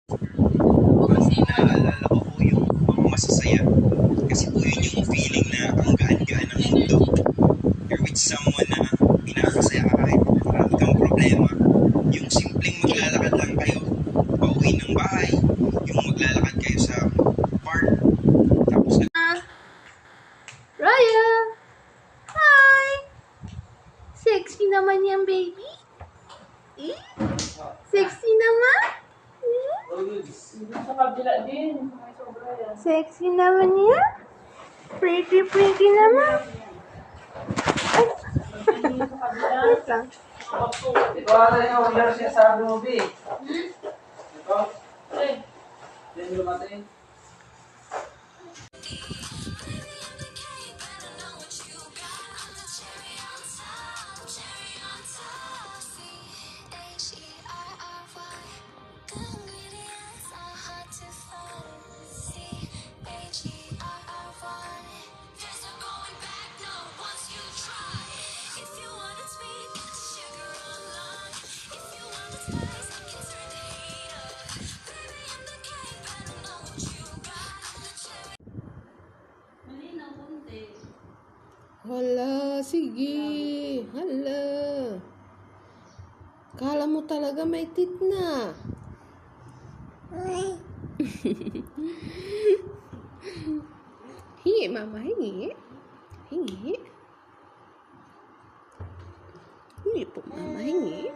Kasi naalala ko po yung masasaya. Kasi po yun yung feeling na ang gaan-gaan ng mundo. You're with someone na pinakasaya ka kahit marami kang problema. Yung simpleng maglalakad lang kayo, pauwi ng bahay. Yung maglalakad kayo sa park. Tapos Raya! Hi! Sexy naman yan, baby. Eh? Sexy naman? Sa kabila din. May sobra yan. Sexy naman yan? Pretty, pretty naman. Ay! Wait lang. Ito ata yung order siya sa Ruby. Ito? Eh. Yan yung matin. Hala, sige. Hala. Kala mo talaga may tit na. Hingi, mama. Hingi. Hingi. Hingi po, mama. Hingi.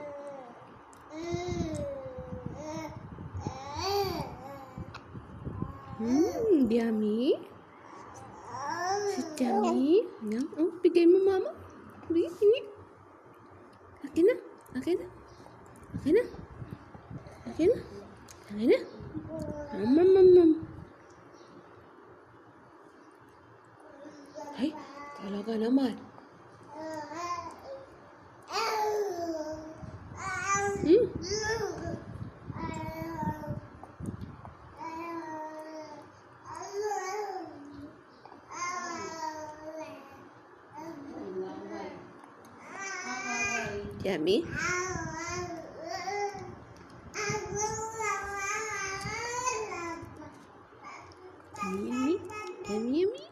Yummy. Si Yummy. Yan. Oh, bigay mo, mama. Bigay, hingi. Akin na. Akin na. Akin na. Akin na. Akin na. Mam. Ay, talaga naman. Yummy. Yummy. Yummy.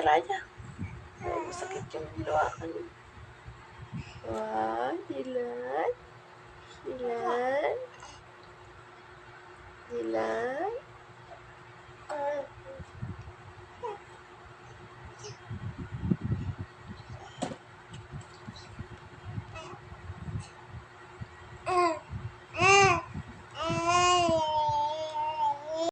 Raja. Oh, sakit yung hilawakan niya. Wah, Dilan.